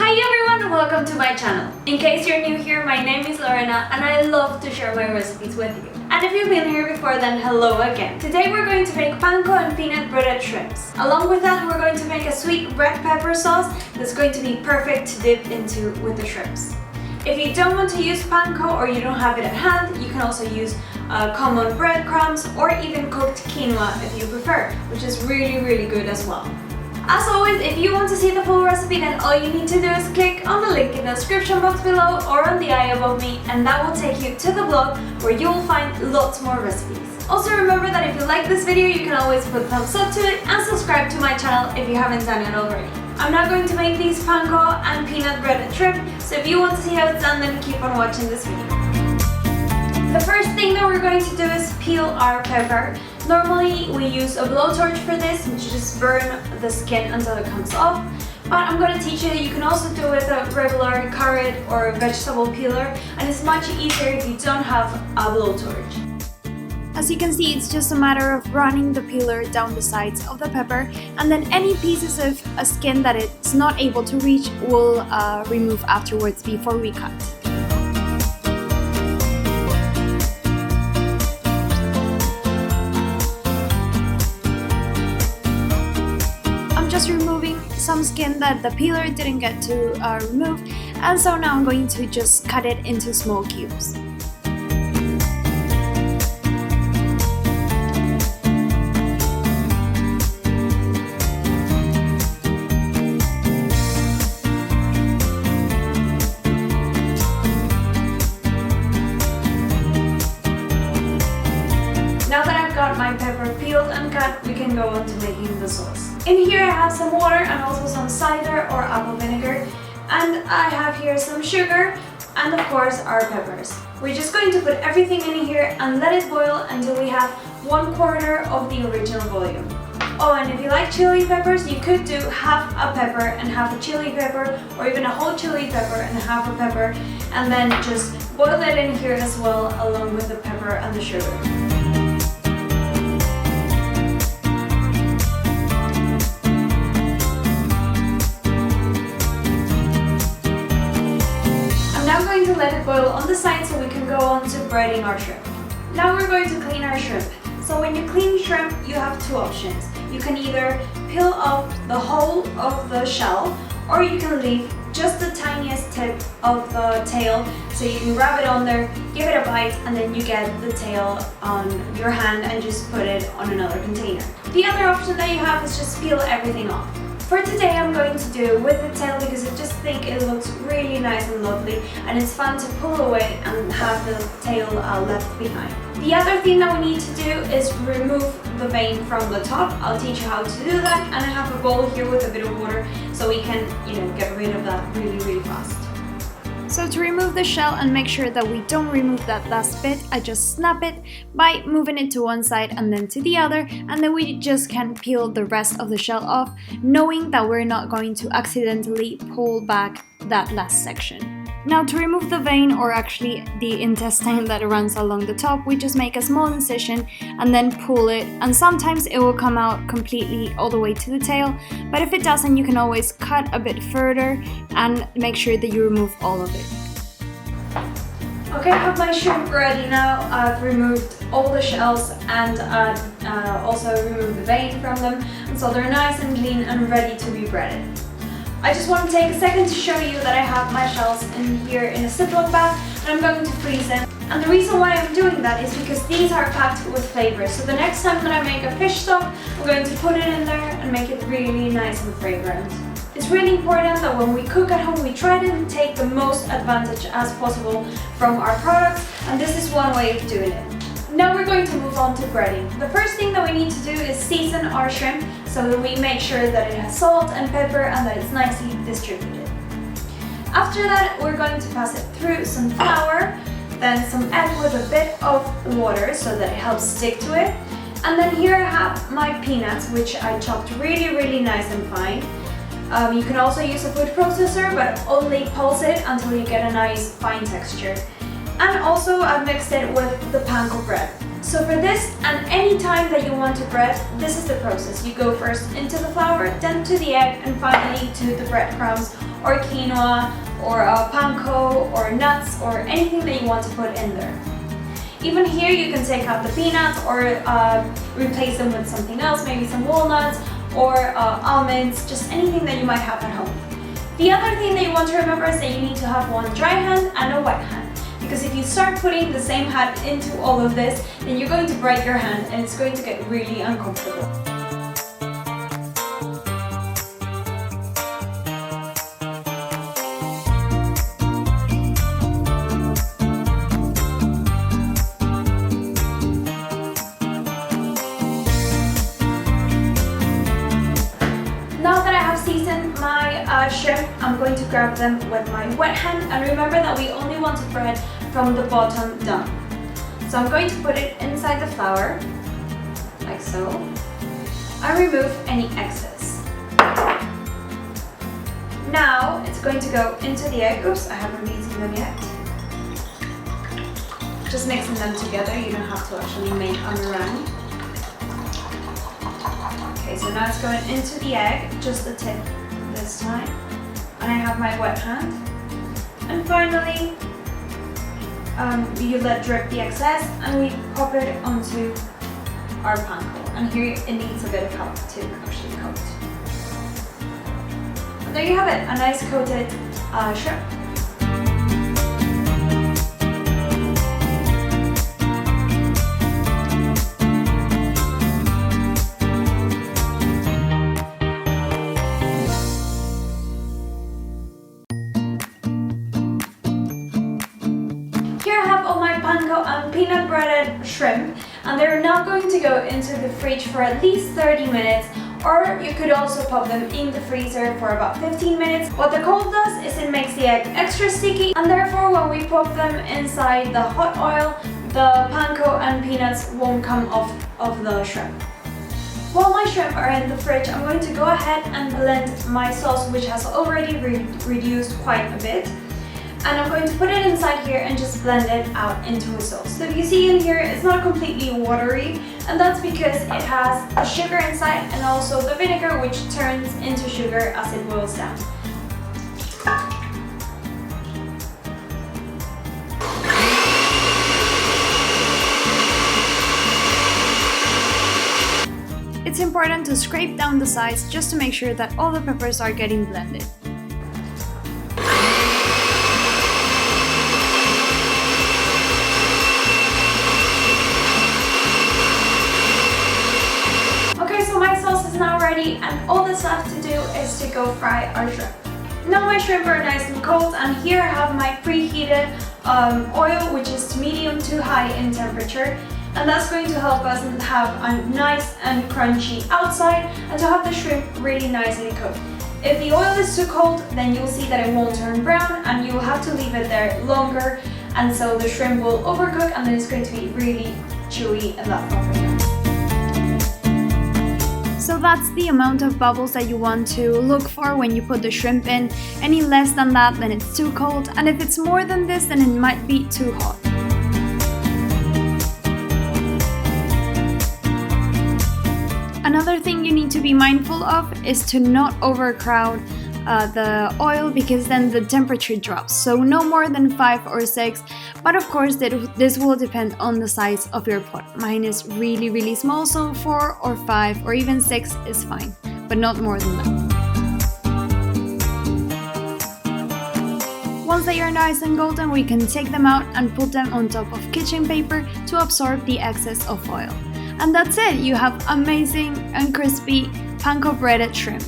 Hi everyone, welcome to my channel. In case you're new here, my name is Lorena and I love to share my recipes with you. And if you've been here before, then hello again. Today we're going to make panko and peanut breaded shrimps. Along with that, we're going to make a sweet red pepper sauce that's going to be perfect to dip into with the shrimps. If you don't want to use panko or you don't have it at hand, you can also use common breadcrumbs or even cooked quinoa if you prefer, which is really good as well. As always, if you want to see the full recipe, then all you need to do is click on the link in the description box below or on the eye above me, and that will take you to the blog where you will find lots more recipes. Also remember that if you like this video, you can always put a thumbs up to it and subscribe to my channel if you haven't done it already. I'm now going to make these panko and peanut breaded shrimp, so if you want to see how it's done, then keep on watching this video. The first thing that we're going to do is peel our pepper. Normally we use a blowtorch for this and just burn the skin until it comes off. But I'm going to teach you that you can also do it with a regular carrot or vegetable peeler, and it's much easier if you don't have a blowtorch. As you can see, it's just a matter of running the peeler down the sides of the pepper, and then any pieces of skin that it's not able to reach we'll remove afterwards before we cut. Just removing some skin that the peeler didn't get to remove, and so now I'm going to just cut it into small cubes. Now that I've got my pepper peeled and cut, we can go on to making the sauce. In here I have some water and also some cider or apple vinegar, and I have here some sugar and of course our peppers. We're just going to put everything in here and let it boil until we have 1/4 of the original volume. Oh, and if you like chili peppers, you could do half a pepper and half a chili pepper, or even a whole chili pepper and half a pepper, and then just boil it in here as well along with the pepper and the sugar. I'm going to let it boil on the side so we can go on to breading our shrimp. Now we're going to clean our shrimp. So when you clean shrimp, you have two options. You can either peel off the whole of the shell, or you can leave just the tiniest tip of the tail, so you can grab it on there, give it a bite, and then you get the tail on your hand and just put it on another container. The other option that you have is just peel everything off. For today I'm going to do with the tail because I just think it looks really nice and lovely, and it's fun to pull away and have the tail left behind. The other thing that we need to do is remove the vein from the top. I'll teach you how to do that, and I have a bowl here with a bit of water so we can, get rid of that really fast. So to remove the shell and make sure that we don't remove that last bit, I just snap it by moving it to one side and then to the other, and then we just can peel the rest of the shell off, knowing that we're not going to accidentally pull back that last section. Now to remove the vein, or actually the intestine that runs along the top, we just make a small incision and then pull it, and sometimes it will come out completely all the way to the tail, but if it doesn't, you can always cut a bit further and make sure that you remove all of it. Okay, I have my shrimp ready now. I've removed all the shells and also removed the vein from them, and so they're nice and clean and ready to be breaded. I just want to take a second to show you that I have my shells in here in a Ziploc bag, and I'm going to freeze them. And the reason why I'm doing that is because these are packed with flavor. So the next time that I make a fish stock, I'm going to put it in there and make it really nice and fragrant. It's really important that when we cook at home, we try to take the most advantage as possible from our products, and this is one way of doing it. Now we're going to move on to breading. The first thing that we need to do is season our shrimp so that we make sure that it has salt and pepper and that it's nicely distributed. After that, we're going to pass it through some flour, then some egg with a bit of water so that it helps stick to it. And then here I have my peanuts, which I chopped really nice and fine. You can also use a food processor, but only pulse it until you get a nice fine texture. And also I've mixed it with the panko bread. So for this and any time that you want to bread, this is the process. You go first into the flour, then to the egg, and finally to the breadcrumbs or quinoa or panko or nuts or anything that you want to put in there. Even here you can take out the peanuts or replace them with something else, maybe some walnuts or almonds, just anything that you might have at home. The other thing that you want to remember is that you need to have one dry hand and a wet hand. Because if you start putting the same hand into all of this, then you're going to break your hand and it's going to get really uncomfortable. Now that I have seasoned my shrimp, I'm going to grab them with my wet hand, and remember that we only want to bread from the bottom down. So I'm going to put it inside the flour, like so, and remove any excess. Now it's going to go into the egg. Oops, I haven't beaten them yet. Just mixing them together, you don't have to actually make a meringue. Okay, so now it's going into the egg, just the tip this time. And I have my wet hand. And finally, you let drip the excess and we pop it onto our panko. And here it needs a bit of help to actually coat. And there you have it, a nice coated shrimp. Here I have all my panko and peanut breaded shrimp, and they're now going to go into the fridge for at least 30 minutes, or you could also pop them in the freezer for about 15 minutes. What the cold does is it makes the egg extra sticky, and therefore when we pop them inside the hot oil, the panko and peanuts won't come off of the shrimp. While my shrimp are in the fridge, I'm going to go ahead and blend my sauce, which has already reduced quite a bit. And I'm going to put it inside here and just blend it out into a sauce. So if you see in here, it's not completely watery, and that's because it has the sugar inside and also the vinegar, which turns into sugar as it boils down. It's important to scrape down the sides just to make sure that all the peppers are getting blended. Now ready, and all that's left to do is to go fry our shrimp. Now my shrimp are nice and cold, and here I have my preheated oil, which is medium to high in temperature, and that's going to help us have a nice and crunchy outside and to have the shrimp really nicely cooked. If the oil is too cold, then you'll see that it won't turn brown and you will have to leave it there longer, and so the shrimp will overcook and then it's going to be really chewy and that properly. So that's the amount of bubbles that you want to look for when you put the shrimp in. Any less than that, then it's too cold, and if it's more than this, then it might be too hot. Another thing you need to be mindful of is to not overcrowd the oil, because then the temperature drops. So no more than 5 or 6, but of course this will depend on the size of your pot. Mine is really small, so 4 or 5 or even 6 is fine, but not more than that. Once they are nice and golden, we can take them out and put them on top of kitchen paper to absorb the excess of oil. And that's it, you have amazing and crispy panko breaded shrimp.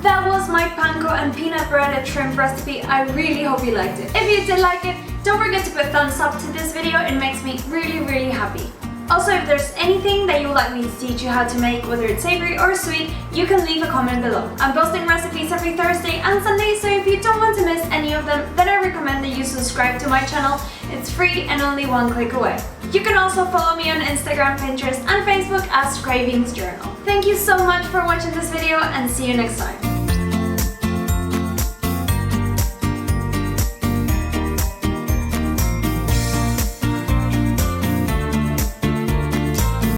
That was my panko and peanut breaded shrimp recipe. I really hope you liked it. If you did like it, don't forget to put thumbs up to this video. It makes me really happy. Also, if there's anything that you would like me to teach you how to make, whether it's savory or sweet, you can leave a comment below. I'm posting recipes every Thursday and Sunday, so if you don't want to miss any of them, then I recommend that you subscribe to my channel. It's free and only one click away. You can also follow me on Instagram, Pinterest and Facebook as Cravings Journal. Thank you so much for watching this video, and see you next time.